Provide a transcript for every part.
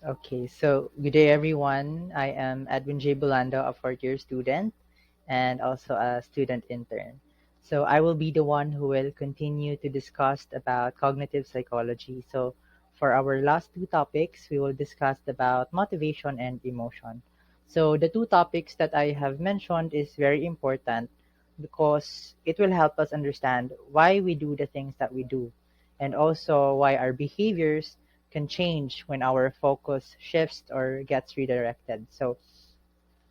Okay, so good day everyone. I am Edwin J. Bulando, a fourth year student and also a student intern. So I will be the one who will continue to discuss about cognitive psychology. So for our last two topics, we will discuss about motivation and emotion. So the two topics that I have mentioned is very important because it will help us understand why we do the things that we do and also why our behaviors can change when our focus shifts or gets redirected. So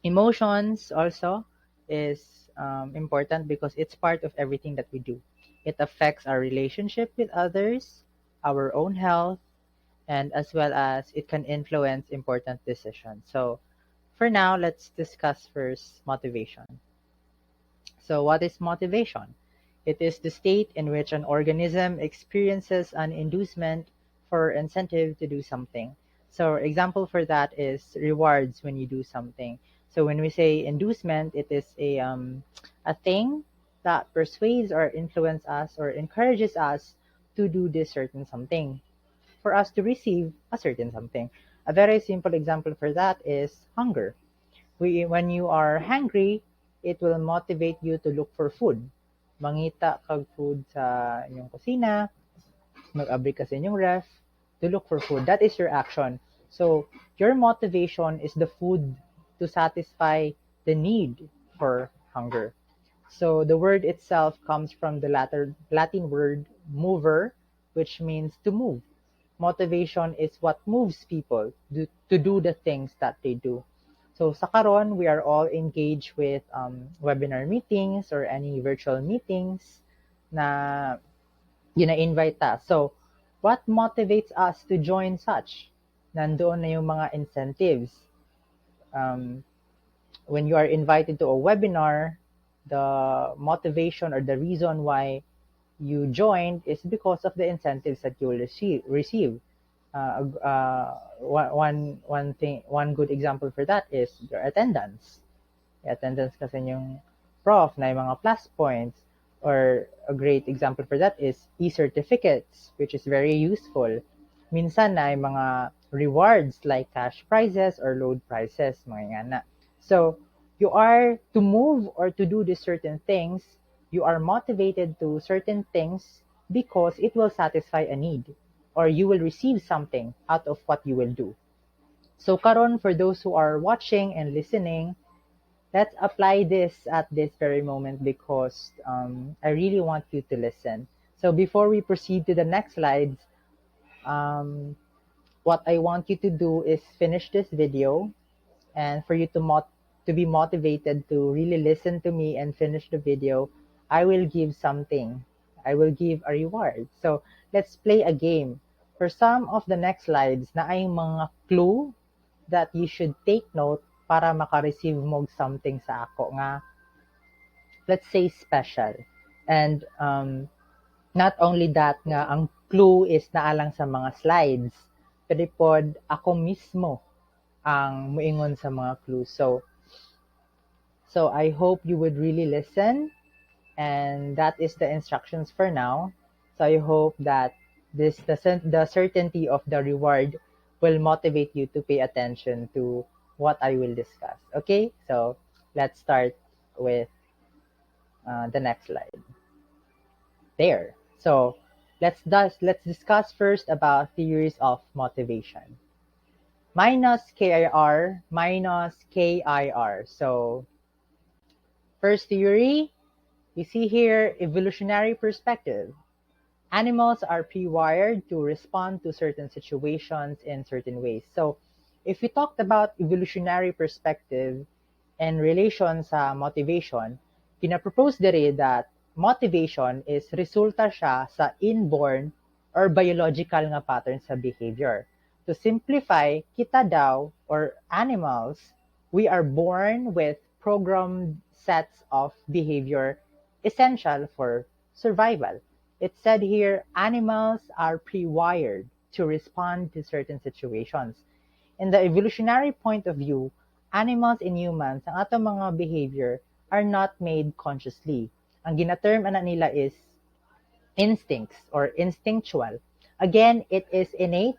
emotions also is important because it's part of everything that we do. It affects our relationship with others, our own health, and as well as it can influence important decisions. So for now, let's discuss first motivation. So what is motivation? It is the state in which an organism experiences an inducement for incentive to do something. So example for that is rewards when you do something. So when we say inducement, it is a thing that persuades or influences us or encourages us to do this certain something for us to receive a certain something. A very simple example for that is hunger. When you are hungry, it will motivate you to look for food. Mangita kag food sa inyong kusina, mag-abri ka sa inyong ref, to look for food. That is your action. So, your motivation is the food to satisfy the need for hunger. So, the word itself comes from the Latin word mover, which means to move. Motivation is what moves people to do the things that they do. So sa karon, we are all engaged with webinar meetings or any virtual meetings na invite us. So what motivates us to join such? Nandoon na yung mga incentives. Um, when you are invited to a webinar, the motivation or the reason why you joined is because of the incentives that you will receive. One good example for that is your attendance. Yung attendance kasi yung prof na yung mga plus points, or a great example for that is e-certificates, which is very useful. Minsan na yung mga rewards like cash prizes or load prizes, mga nga na. So, you are to move or to do these certain things, you are motivated to certain things because it will satisfy a need or you will receive something out of what you will do. So karon, for those who are watching and listening, let's apply this at this very moment because I really want you to listen. So before we proceed to the next slides, um, what I want you to do is finish this video, and for you to be motivated to really listen to me and finish the video, I will give something. I will give a reward. So let's play a game. For some of the next slides na ay mga clue that you should take note para maka-receive mo something sa ako nga, let's say, special. And not only that nga, ang clue is naalang sa mga slides, pero pod ako mismo ang muingon sa mga clues. So I hope you would really listen, and that is the instructions for now. So I hope that the certainty of the reward will motivate you to pay attention to what I will discuss. Okay, so let's start with the next slide. There. So let's discuss first about theories of motivation. Minus KIR, minus KIR. So first theory, we see here evolutionary perspective. Animals are pre-wired to respond to certain situations in certain ways. So if we talked about evolutionary perspective and relation sa motivation, pinapropose dere that motivation is resulta siya sa inborn or biological nga pattern sa behavior. To simplify, kita daw, or animals, we are born with programmed sets of behavior essential for survival. It said here, animals are pre-wired to respond to certain situations. In the evolutionary point of view, animals and humans, ang atong mga behavior are not made consciously. Ang ginaterm ana nila is instincts or instinctual. Again, it is innate,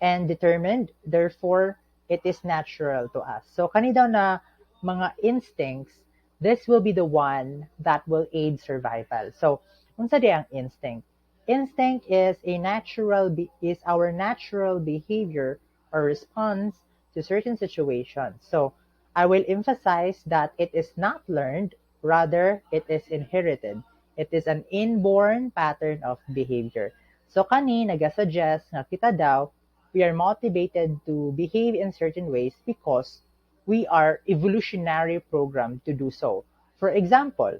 and determined, therefore, it is natural to us. So, kani daw na mga instincts, this will be the one that will aid survival. So, unsa di ang instinct? Instinct is is our natural behavior or response to certain situations. So, I will emphasize that it is not learned, rather it is inherited. It is an inborn pattern of behavior. So kani nagasuggest nga kita daw we are motivated to behave in certain ways because we are evolutionary programmed to do so. For example,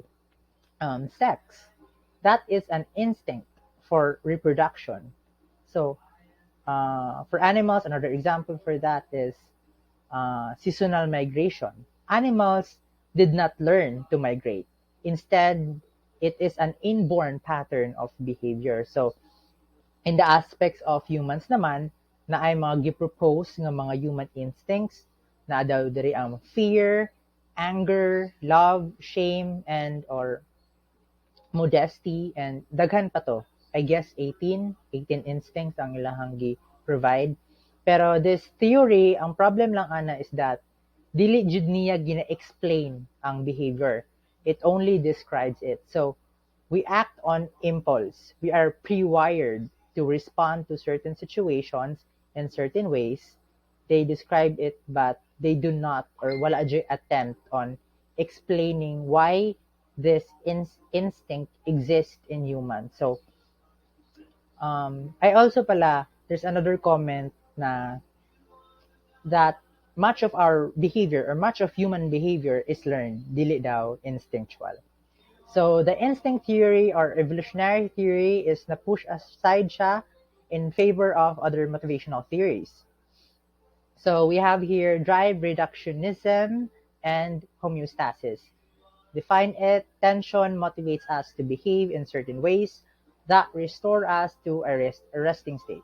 sex. That is an instinct for reproduction. So, for animals, another example for that is seasonal migration. Animals did not learn to migrate. Instead, it is an inborn pattern of behavior. So, in the aspects of humans naman, na ay mga gipropose nga mga human instincts, na daw diri ang fear, anger, love, shame, and or modesty, and daghan pa to. I guess 18 instincts ang ilahang gi-provide. Pero this theory, ang problem lang ana is that dili jud niya gina-explain ang behavior. It only describes it. So, we act on impulse. We are pre-wired to respond to certain situations in certain ways. They describe it, but they do not or wala jud attempt on explaining why this instinct exists in humans. So, I also pala, there's another comment na that much of our behavior or much of human behavior is learned, dili daw instinctual. So the instinct theory or evolutionary theory is na push aside siya in favor of other motivational theories. So we have here drive reductionism and homeostasis. Define it, tension motivates us to behave in certain ways that restore us to a resting state.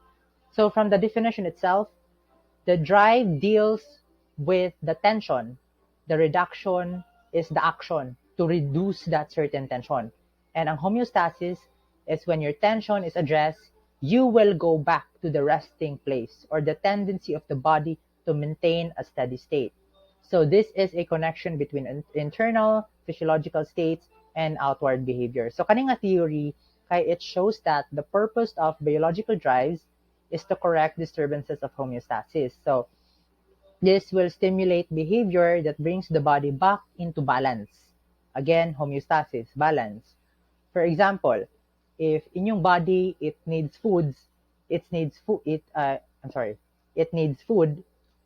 So from the definition itself, the drive deals with the tension. The reduction is the action to reduce that certain tension. And ang homeostasis is when your tension is addressed, you will go back to the resting place or the tendency of the body to maintain a steady state. So this is a connection between internal physiological states and outward behavior. So kaning nga theory, kay it shows that the purpose of biological drives is to correct disturbances of homeostasis. So this will stimulate behavior that brings the body back into balance. Again, homeostasis, balance. For example, if in your body it needs foods, it needs food.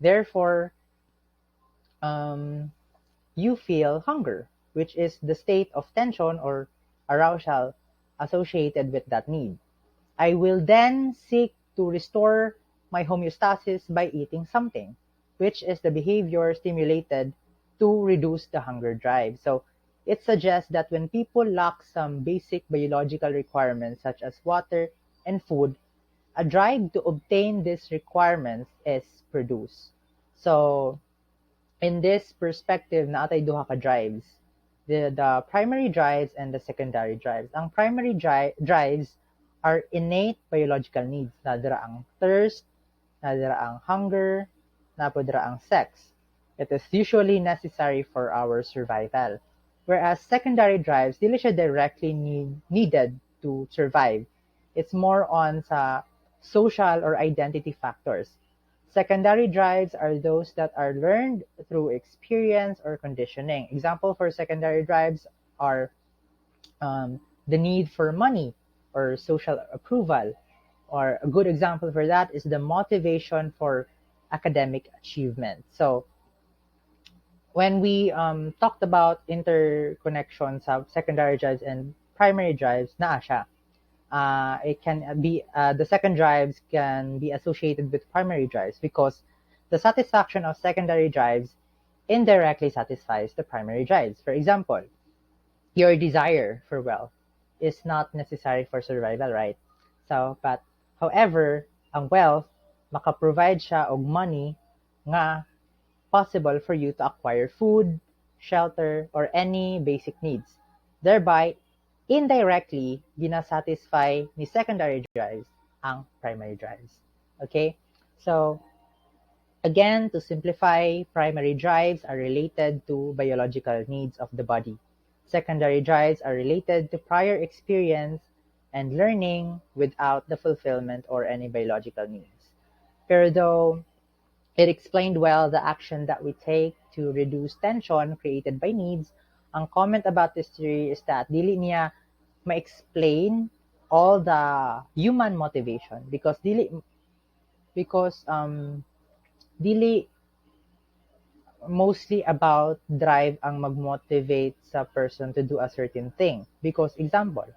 Therefore, you feel hunger, which is the state of tension or arousal associated with that need. I will then seek to restore my homeostasis by eating something, which is the behavior stimulated to reduce the hunger drive. So it suggests that when people lack some basic biological requirements such as water and food, a drive to obtain these requirements is produced. So in this perspective, naatay duha ka drives. The primary drives and the secondary drives. Ang primary drives are innate biological needs. Nadira ang thirst, nadira ang hunger, napodira ang sex. It is usually necessary for our survival. Whereas secondary drives, dili siya directly needed to survive. It's more on sa social or identity factors. Secondary drives are those that are learned through experience or conditioning. Example for secondary drives are the need for money or social approval. Or a good example for that is the motivation for academic achievement. So when we talked about interconnections of secondary drives and primary drives, naa siya. It can be the second drives can be associated with primary drives because the satisfaction of secondary drives indirectly satisfies the primary drives. For example, your desire for wealth is not necessary for survival, right? So, but however, ang wealth maka-provide siya og money nga possible for you to acquire food, shelter, or any basic needs. Thereby, indirectly, ginasatisfy ni secondary drives ang primary drives. Okay? So again, to simplify, primary drives are related to biological needs of the body. Secondary drives are related to prior experience and learning without the fulfillment or any biological needs. Pero though it explained well the action that we take to reduce tension created by needs, ang comment about this theory is that dili niya ma-explain all the human motivation because dili mostly about drive ang mag-motivate sa person to do a certain thing. Because example,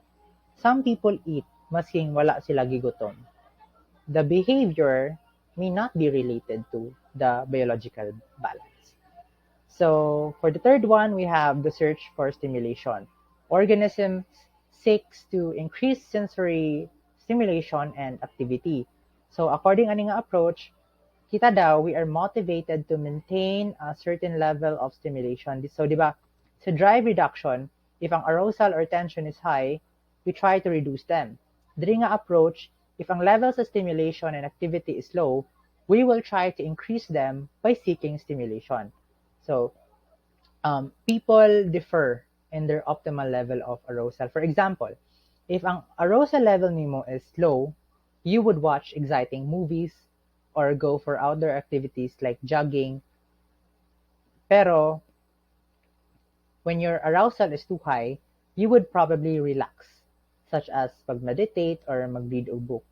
some people eat masking wala sila gigutom. The behavior may not be related to the biological balance. So for the third one, we have the search for stimulation. Organisms seeks to increase sensory stimulation and activity. So according aning approach, kita daw, we are motivated to maintain a certain level of stimulation. So, di ba, sa drive reduction, if ang arousal or tension is high, we try to reduce them. Diri nga approach, if ang levels of stimulation and activity is low, we will try to increase them by seeking stimulation. So, people differ in their optimal level of arousal. For example, if ang arousal level nimo is low, you would watch exciting movies or go for outdoor activities like jogging. Pero when your arousal is too high, you would probably relax, such as pag-meditate or mag-read a book.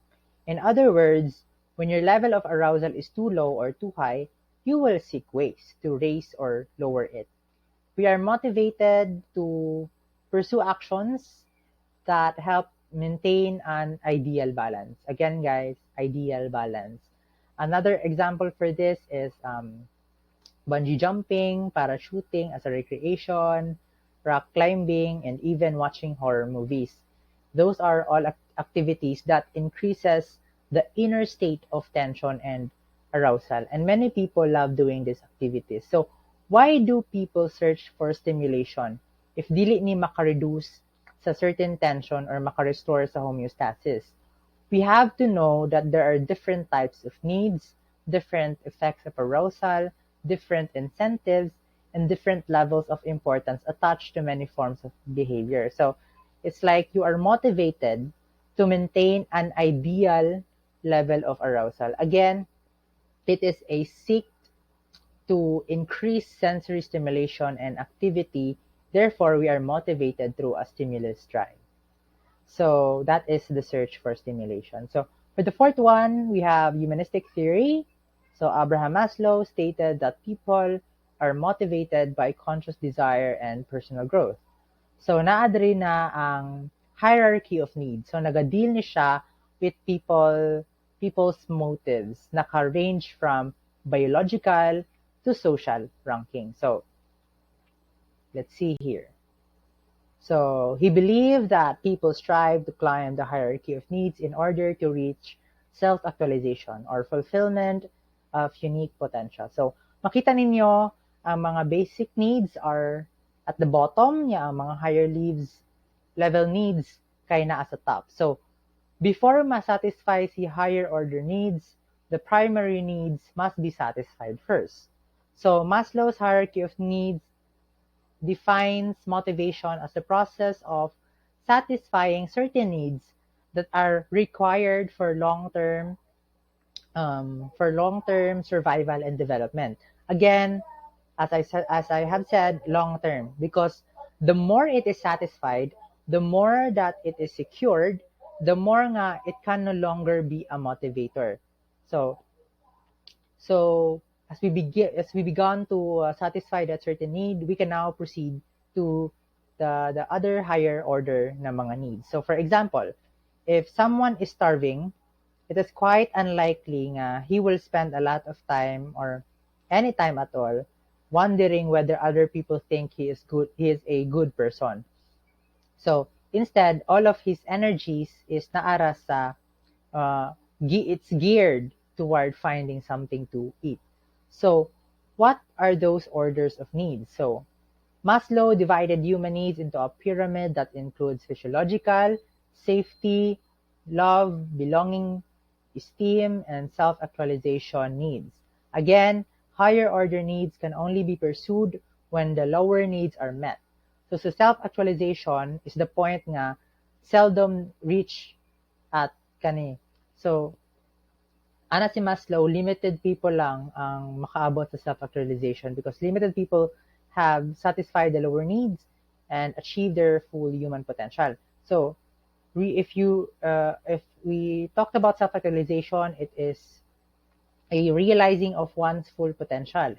In other words, when your level of arousal is too low or too high, you will seek ways to raise or lower it. We are motivated to pursue actions that help maintain an ideal balance. Again, guys, ideal balance. Another example for this is bungee jumping, parachuting as a recreation, rock climbing, and even watching horror movies. Those are all activities that increases the inner state of tension and arousal. And many people love doing these activities. So why do people search for stimulation if dili ni makareduce sa certain tension or makarestore sa homeostasis? We have to know that there are different types of needs, different effects of arousal, different incentives, and different levels of importance attached to many forms of behavior. So it's like you are motivated to maintain an ideal level of arousal. Again, it is a seek to increase sensory stimulation and activity. Therefore, we are motivated through a stimulus drive. So that is the search for stimulation. So for the fourth one, we have humanistic theory. So Abraham Maslow stated that people are motivated by conscious desire and personal growth. So naadri na ang hierarchy of needs. So nagadeal ni siya with people's motives. Naka-range from biological to social ranking. So let's see here. So he believed that people strive to climb the hierarchy of needs in order to reach self-actualization or fulfillment of unique potential. So makita ninyo, ang mga basic needs are at the bottom, niya ang mga higher level needs kay naa sa top. So before ma-satisfy si higher order needs, the primary needs must be satisfied first. So Maslow's hierarchy of needs defines motivation as the process of satisfying certain needs that are required for long-term survival and development. Again, as I have said, long-term, because the more it is satisfied, the more that it is secured, the more nga it can no longer be a motivator. So as we began to satisfy that certain need, we can now proceed to the other higher order na mga needs. So for example, if someone is starving, it is quite unlikely nga he will spend a lot of time or any time at all wondering whether other people think he is a good person. So instead, all of his energies is naara sa it's geared toward finding something to eat. So what are those orders of needs? So Maslow divided human needs into a pyramid that includes physiological, safety, love, belonging, self-esteem, and self-actualization needs. Again, higher order needs can only be pursued when the lower needs are met. So self-actualization is the point nga seldom reach at kani. So ana si Maslow, limited people lang ang makaabot sa self-actualization because limited people have satisfied the lower needs and achieved their full human potential. So if we talked about self-actualization, it is a realizing of one's full potential.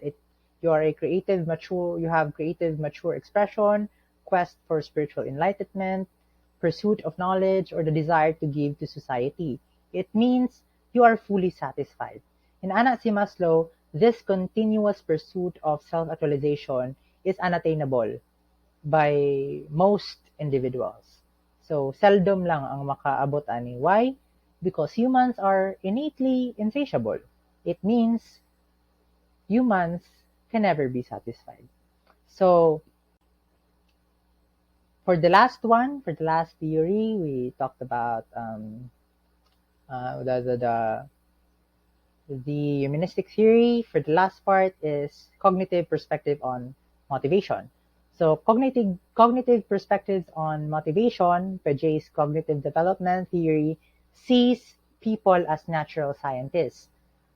You are a creative, mature, you have creative, mature expression, quest for spiritual enlightenment, pursuit of knowledge, or the desire to give to society. It means you are fully satisfied. In Ana si Maslow, this continuous pursuit of self-actualization is unattainable by most individuals. So, seldom lang ang makaabot ani. Why? Because humans are innately insatiable. It means humans can never be satisfied. So, for the last theory, we talked about the humanistic theory. For the last part is cognitive perspective on motivation. So cognitive perspectives on motivation, Piaget's cognitive development theory, sees people as natural scientists.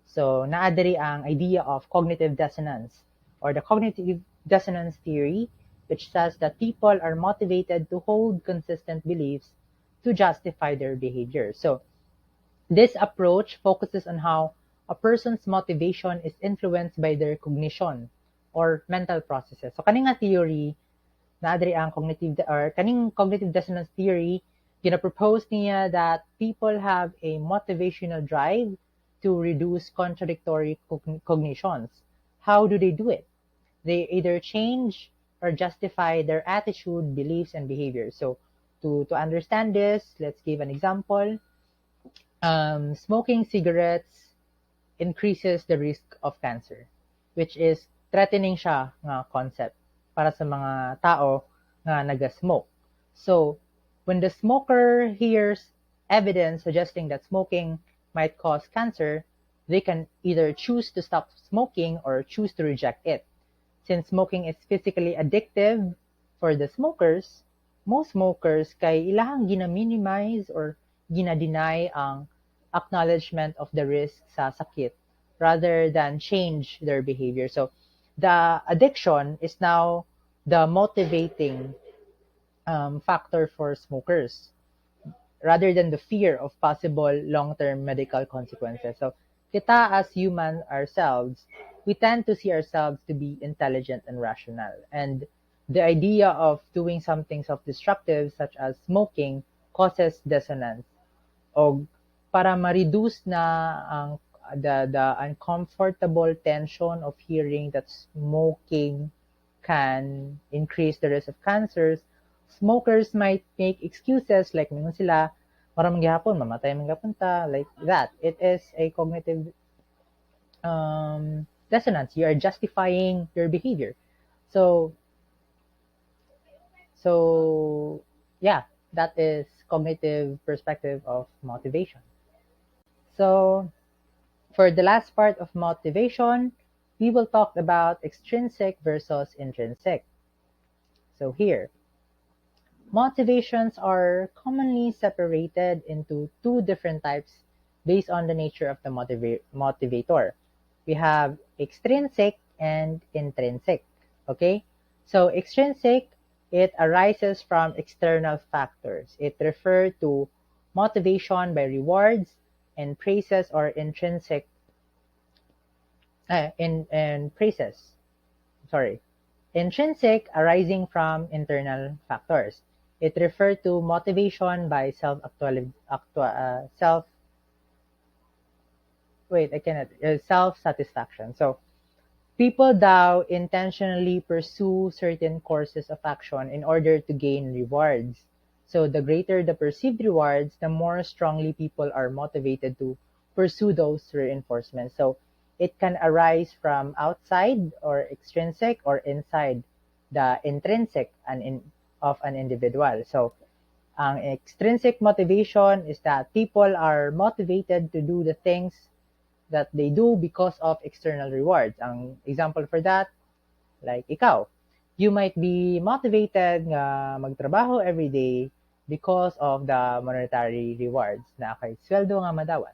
So naadiri ang idea of cognitive dissonance or the cognitive dissonance theory, which says that people are motivated to hold consistent beliefs to justify their behavior. So this approach focuses on how a person's motivation is influenced by their cognition or mental processes. So kaning nga theory, naadiri ang kaning cognitive dissonance theory, gina-propose niya that people have a motivational drive to reduce contradictory cognitions. How do they do it? They either change or justify their attitude, beliefs, and behavior. So to understand this, let's give an example. Smoking cigarettes increases the risk of cancer, which is threatening siya nga concept para sa mga tao nga naga-smoke. So, when the smoker hears evidence suggesting that smoking might cause cancer, they can either choose to stop smoking or choose to reject it. Since smoking is physically addictive for the smokers, most smokers kay ilahang gina-minimize or gina-deny ang acknowledgement of the risk sa sakit rather than change their behavior. So the addiction is now the motivating factor for smokers rather than the fear of possible long-term medical consequences. So kita as humans ourselves, we tend to see ourselves to be intelligent and rational. And the idea of doing something self-destructive such as smoking causes dissonance. O para ma-reduce na ang the uncomfortable tension of hearing that smoking can increase the risk of cancers, smokers might make excuses like mingon sila maraming gihapon mamatay man gapon ta, like that. It is a cognitive dissonance. You are justifying your behavior. So yeah, that is cognitive perspective of motivation. So for the last part of motivation, we will talk about extrinsic versus intrinsic. So here, motivations are commonly separated into two different types based on the nature of the motivator. We have extrinsic and intrinsic. Okay? So extrinsic, it arises from external factors. It refers to motivation by rewards and praises or intrinsic in praises. Sorry. Intrinsic arising from internal factors. It refers to motivation by self-satisfaction. So people thou intentionally pursue certain courses of action in order to gain rewards. So the greater the perceived rewards, the more strongly people are motivated to pursue those reinforcements. So it can arise from outside or extrinsic or inside the intrinsic of an individual. So Ang extrinsic motivation is that people are motivated to do the things that they do because of external rewards. Ang example for that, like ikaw, you might be motivated nga magtrabaho every day because of the monetary rewards na kay sweldo nga madawat.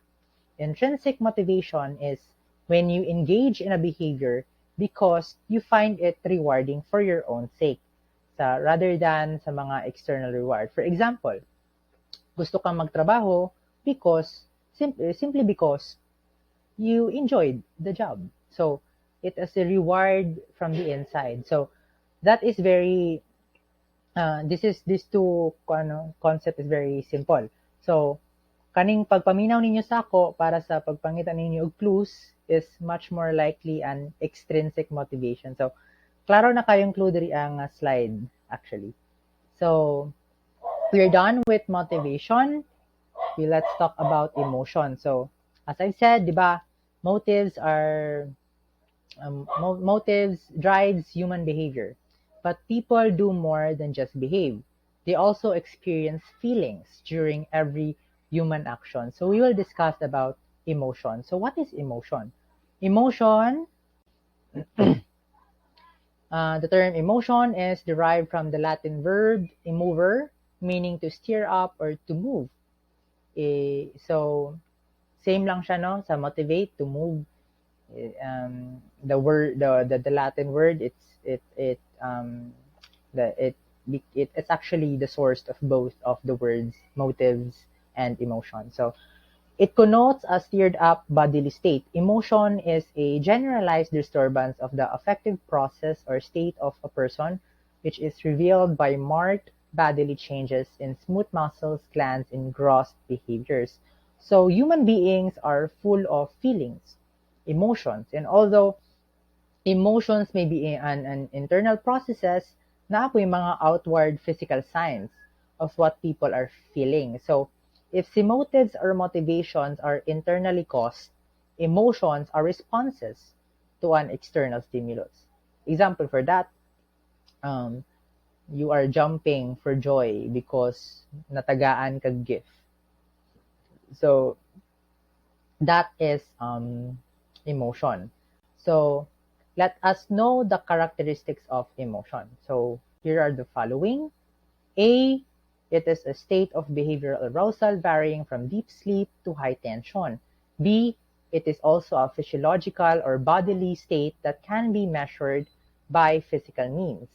Intrinsic motivation is when you engage in a behavior because you find it rewarding for your own sake, rather than sa mga external reward. For example, gusto kang magtrabaho because simply because you enjoyed the job. So it is a reward from the inside. So that is very this two concept is very simple. So kaning pagpaminaw ninyo sa ako para sa pagpangita ninyo og clues is much more likely an extrinsic motivation. So klaro na kayong clue diri ang slide actually. So we're done with motivation. Let's talk about emotion. So as I said, di ba, motives drives human behavior. But people do more than just behave. They also experience feelings during every human action. So we will discuss about emotion. So what is emotion? Emotion, the term emotion is derived from the Latin verb immover, meaning to stir up or to move. So same lang siya, no, sa motivate, to move. The word, the Latin word, it's actually the source of both of the words motives and emotion. So it connotes a stirred up bodily state. Emotion is a generalized disturbance of the affective process or state of a person, which is revealed by marked bodily changes in smooth muscles, glands, and gross behaviors. So human beings are full of feelings, emotions, and although emotions may be an internal processes, na po yung mga outward physical signs of what people are feeling. So if the motives or motivations are internally caused, emotions are responses to an external stimulus. Example for that, you are jumping for joy because natagaan kag gift. So that is emotion. So let us know the characteristics of emotion. So here are the following. A, it is a state of behavioral arousal varying from deep sleep to high tension. B, it is also a physiological or bodily state that can be measured by physical means.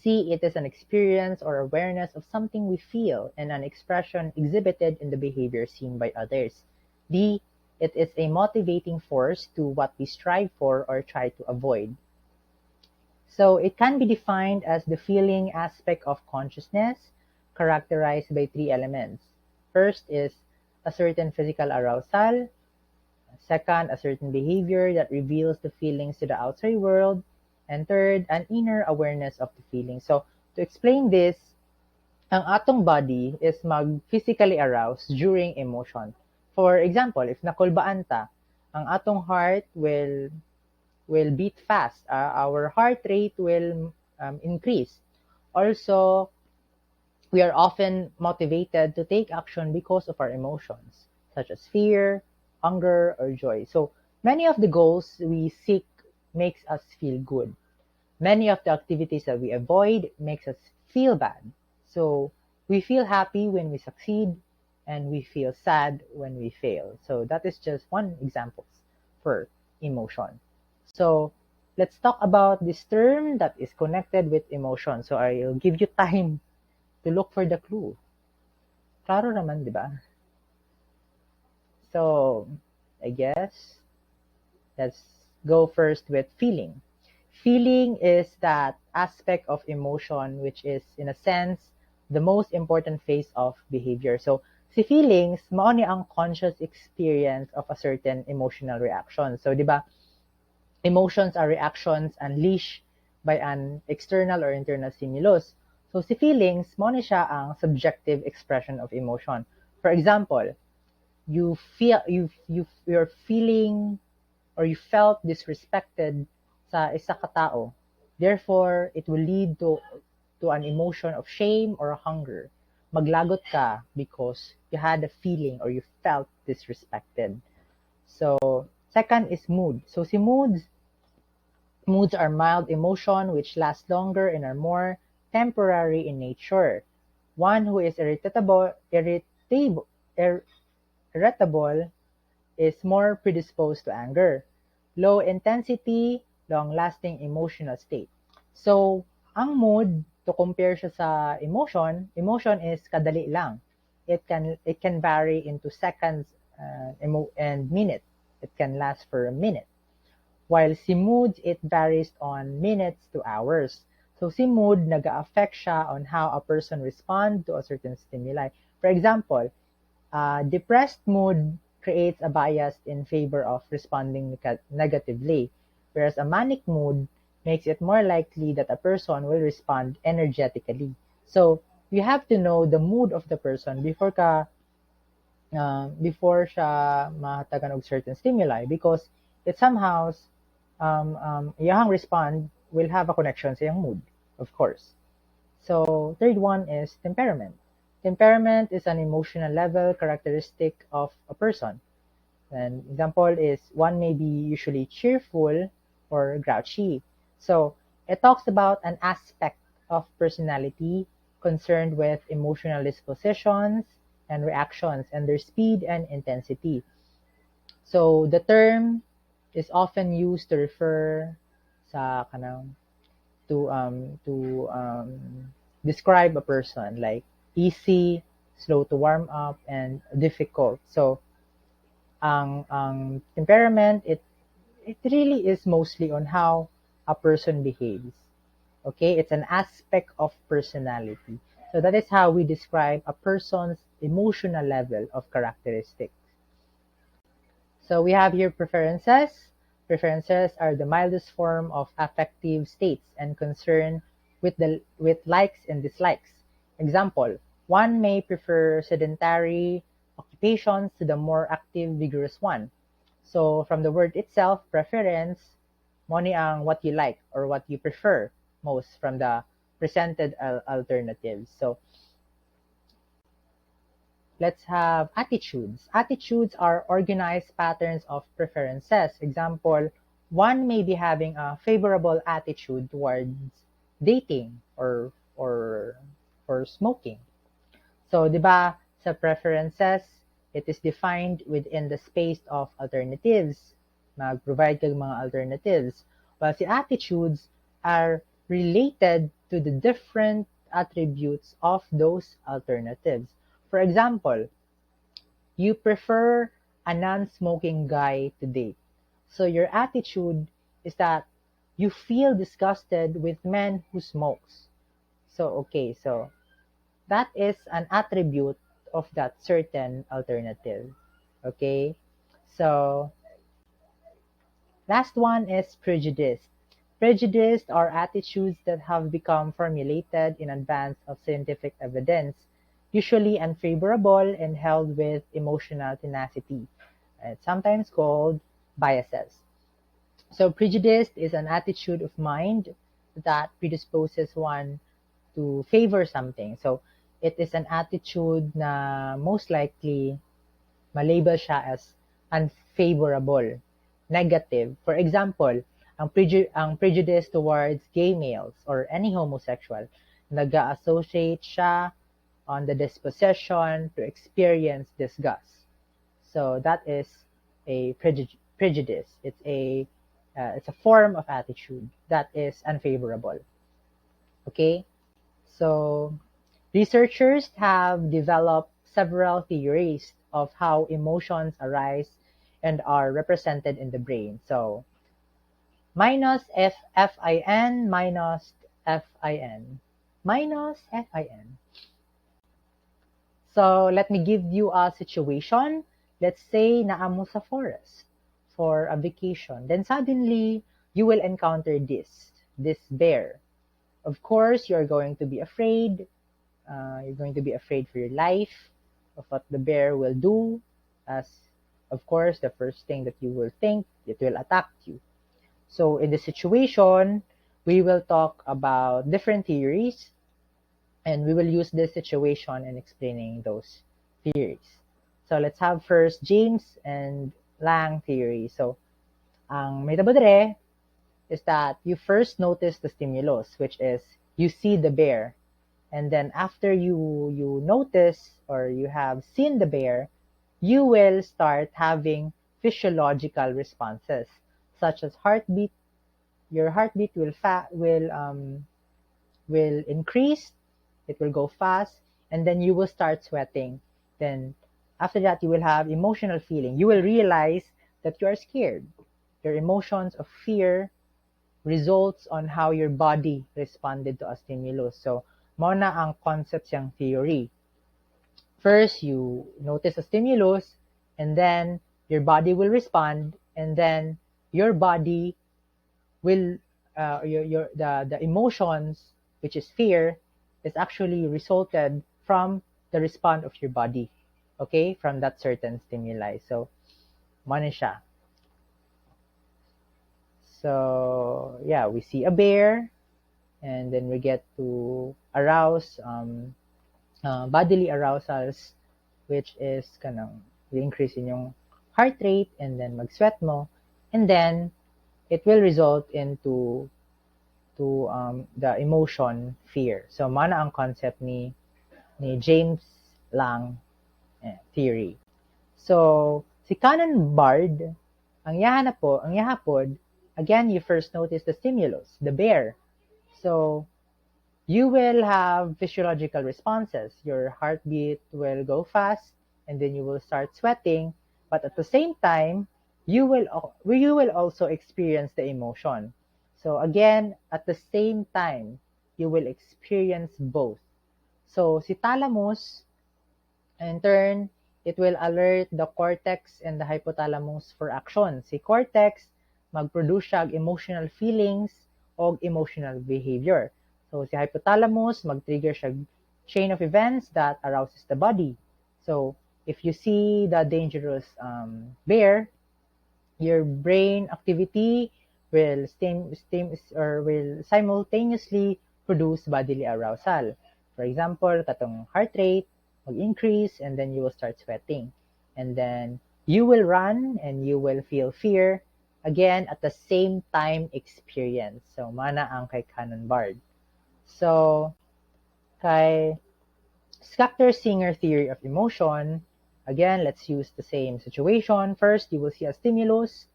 C, it is an experience or awareness of something we feel and an expression exhibited in the behavior seen by others. D, it is a motivating force to what we strive for or try to avoid. So it can be defined as the feeling aspect of consciousness, characterized by three elements. First is a certain physical arousal. Second, a certain behavior that reveals the feelings to the outside world. And third, an inner awareness of the feelings. So to explain this, ang atong body is mag-physically arouse during emotion. For example, if nakulbaan ta, ang atong heart will beat fast. Our heart rate will increase. Also, we are often motivated to take action because of our emotions, such as fear, hunger, or joy. So many of the goals we seek makes us feel good. Many of the activities that we avoid makes us feel bad. So we feel happy when we succeed and we feel sad when we fail. So that is just one example for emotion. So let's talk about this term that is connected with emotion. So I'll give you time to look for the clue. Klaro naman, di ba? So I guess let's go first with feeling. Feeling is that aspect of emotion which is, in a sense, the most important phase of behavior. So si feelings, mao ni ang conscious experience of a certain emotional reaction. So di ba, emotions are reactions unleashed by an external or internal stimulus. So si feelings, mao ni siya ang subjective expression of emotion. For example, you're feeling or you felt disrespected sa isa ka tao. Therefore, it will lead to an emotion of shame or hunger. maglagot ka because you had a feeling or you felt disrespected. So, second is mood. So, moods are mild emotion which last longer and are more temporary in nature. One who is irritable is more predisposed to anger. Low intensity, long-lasting emotional state. So, ang mood, to compare siya sa emotion is kadali lang. It can vary into seconds and minutes. It can last for a minute. While si mood, it varies on minutes to hours. So si mood, nag-affect siya on how a person respond to a certain stimuli. For example, depressed mood creates a bias in favor of responding negatively, whereas a manic mood makes it more likely that a person will respond energetically. So, you have to know the mood of the person before siya mahatagan og certain stimuli because it somehow iyang respond will have a connection sa iyang mood, of course. So, third one is temperament. Temperament is an emotional level characteristic of a person. An example is one may be usually cheerful or grouchy. So, it talks about an aspect of personality concerned with emotional dispositions and reactions and their speed and intensity. So, the term is often used to refer sa kanang to describe a person like easy, slow to warm up, and difficult. So, ang temperament, it really is mostly on how a person behaves. Okay, it's an aspect of personality. So that is how we describe a person's emotional level of characteristics. So we have here preferences. Preferences are the mildest form of affective states and concern with likes and dislikes. Example, one may prefer sedentary occupations to the more active, vigorous one. So from the word itself, preference, mo ni ang what you like or what you prefer most from the presented alternatives. So let's have attitudes. Attitudes are organized patterns of preferences. Example, one may be having a favorable attitude towards dating or smoking. So, di ba, sa preferences, it is defined within the space of alternatives. Mag-provide kag mga alternatives. While the attitudes are related to the different attributes of those alternatives. For example, you prefer a non-smoking guy to date. So your attitude is that you feel disgusted with men who smokes. So okay, so that is an attribute of that certain alternative. Okay? So last one is prejudice. Prejudice are attitudes that have become formulated in advance of scientific evidence, usually unfavorable and held with emotional tenacity. It's sometimes called biases. So prejudice is an attitude of mind that predisposes one to favor something. So it is an attitude na most likely malabel siya as unfavorable, negative. For example, ang prejudice towards gay males or any homosexual, nag-associate siya on the disposition to experience disgust. So that is a prejudice. It's a form of attitude that is unfavorable. Okay? So researchers have developed several theories of how emotions arise and are represented in the brain. So minus FIN minus FIN minus FIN. So let me give you a situation. Let's say naamo sa forest for a vacation. Then suddenly you will encounter this bear. Of course, you're going to be afraid. You're going to be afraid for your life of what the bear will do. As of course, the first thing that you will think, it will attack you. So in this situation, we will talk about different theories And we will use this situation in explaining those theories. So let's have first James and Lang theory. So ang mahitabo dire is that you first notice the stimulus, which is you see the bear. And then after you notice or you have seen the bear, you will start having physiological responses such as heartbeat. Your heartbeat will increase, it will go fast, and then you will start sweating. Then after that, you will have emotional feeling. You will realize that you are scared. Your emotions of fear results on how your body responded to a stimulus. So, mo na ang concept siyang theory. First, you notice a stimulus, and then your body will respond, and then your body will the emotions, which is fear, is actually resulted from the response of your body, okay, from that certain stimuli. So mo na siya. So yeah, we see a bear, and then we get to arouse bodily arousals, which is kanang increase in yung heart rate, and then mag-sweat mo, and then it will result into the emotion fear. So mana ang concept ni James Lang theory. So si Canon Bard, ang yahapod, again you first notice the stimulus, the bear. So you will have physiological responses. Your heartbeat will go fast, and then you will start sweating. But at the same time, you will also experience the emotion. So again, at the same time, you will experience both. So si thalamus, in turn, it will alert the cortex and the hypothalamus for action. Si cortex, mag-produce siya emotional feelings o emotional behavior. So si hypothalamus, mag-trigger siya chain of events that arouses the body. So if you see the dangerous bear, your brain activity will will simultaneously produce bodily arousal. For example, katong heart rate mag-increase, and then you will start sweating. And then you will run and you will feel fear again at the same time experience. So mana ang kay Canon Bard. So kay Schachter-Singer theory of emotion, again, let's use the same situation. First, you will see a stimulus.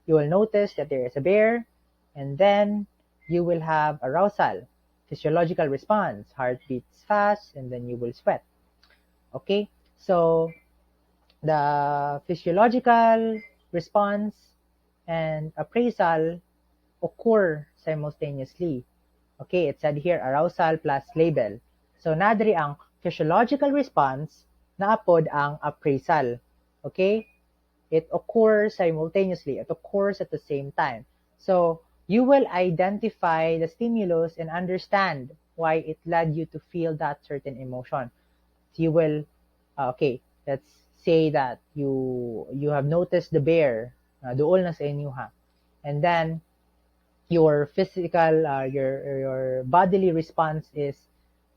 You will notice that there is a bear, and then you will have arousal, physiological response, heart beats fast, and then you will sweat. Okay, so the physiological response and appraisal occur simultaneously. Okay, it said here arousal plus label. So nadri ang physiological response, naapod ang appraisal. Okay? It occurs simultaneously. It occurs at the same time. So you will identify the stimulus and understand why it led you to feel that certain emotion. So you will, okay, let's say that you have noticed the bear, dool na sa inyo ha. And then your physical, your bodily response is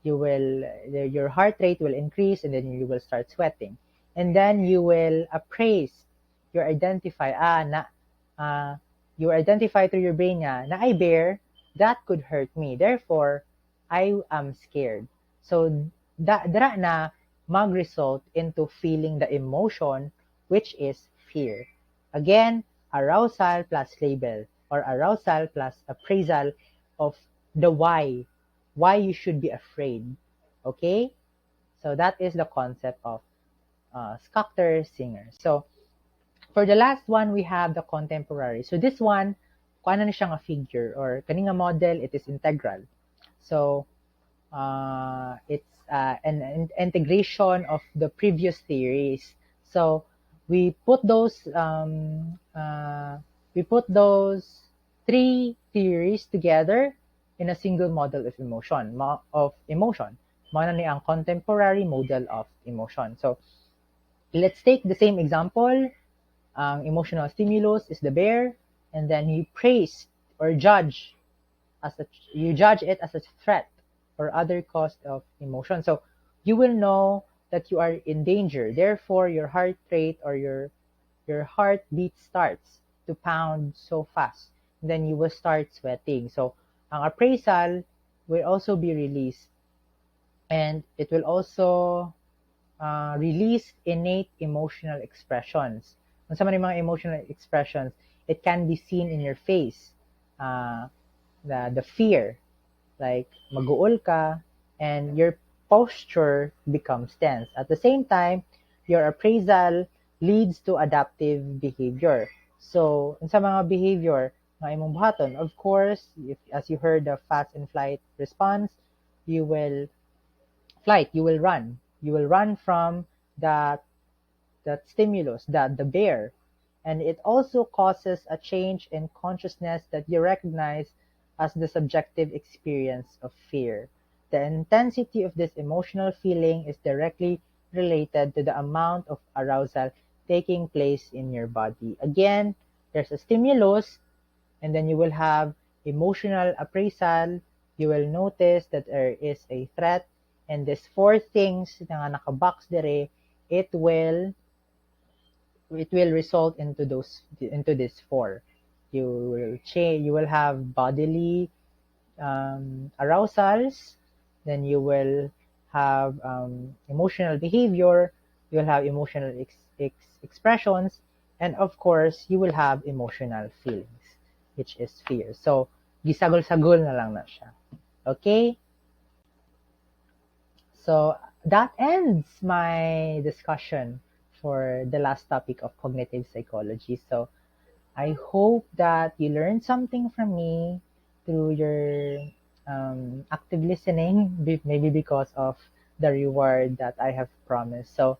your heart rate will increase, and then you will start sweating, and then you will appraise, you identify you identify through your brain na I bear that could hurt me, therefore I am scared. So dara na mag-result into feeling the emotion, which is fear. Again, arousal plus label, or arousal plus appraisal of the why you should be afraid. Okay? So that is the concept of Schachter-Singer. So for the last one, we have the contemporary. So this one, kung ano na siyang a figure, or kaninga model, it is integral. So it's an integration of the previous theories. So we put those three theories together in a single model of emotion. Mana ni ang contemporary model of emotion. So let's take the same example. Ang emotional stimulus is the bear, and then you praise or judge you judge it as a threat or other cause of emotion. So you will know that you are in danger. Therefore, your heart rate or your heartbeat starts to pound so fast. Then you will start sweating. So ang appraisal will also be released, and it will also release innate emotional expressions. Kung sa man yung mga emotional expressions, it can be seen in your face. Uh, the fear, like mag-uol ka, and your posture becomes tense. At the same time, your appraisal leads to adaptive behavior. So, sa mga behavior nga imong buhaton, of course, if, as you heard the fight and flight response, you will you will run. You will run from that stimulus, the bear. And it also causes a change in consciousness that you recognize as the subjective experience of fear. The intensity of this emotional feeling is directly related to the amount of arousal taking place in your body. Again, there's a stimulus, and then you will have emotional appraisal. You will notice that there is a threat, and these four things na nakabox dire, it will result into this four. You will change. You will have bodily arousals. Then you will have emotional behavior. You will have emotional expressions, and of course, you will have emotional feelings, which is fear. So, gisagol-sagol na lang na siya. Okay? So that ends my discussion for the last topic of cognitive psychology. So I hope that you learned something from me through your active listening, maybe because of the reward that I have promised. So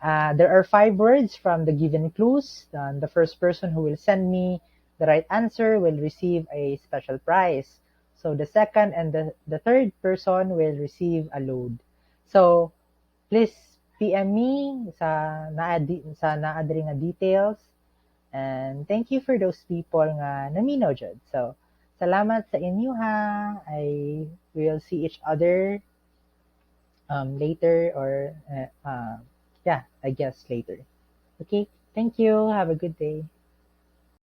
there are 5 words from the given clues. The first person who will send me the right answer will receive a special prize. So the second and the third person will receive a load. So please PM me sa naa diri nga details. And thank you for those people nga naminaw jud. So salamat sa inyo ha. I will see each other later, or yeah, I guess later. Okay, thank you. Have a good day.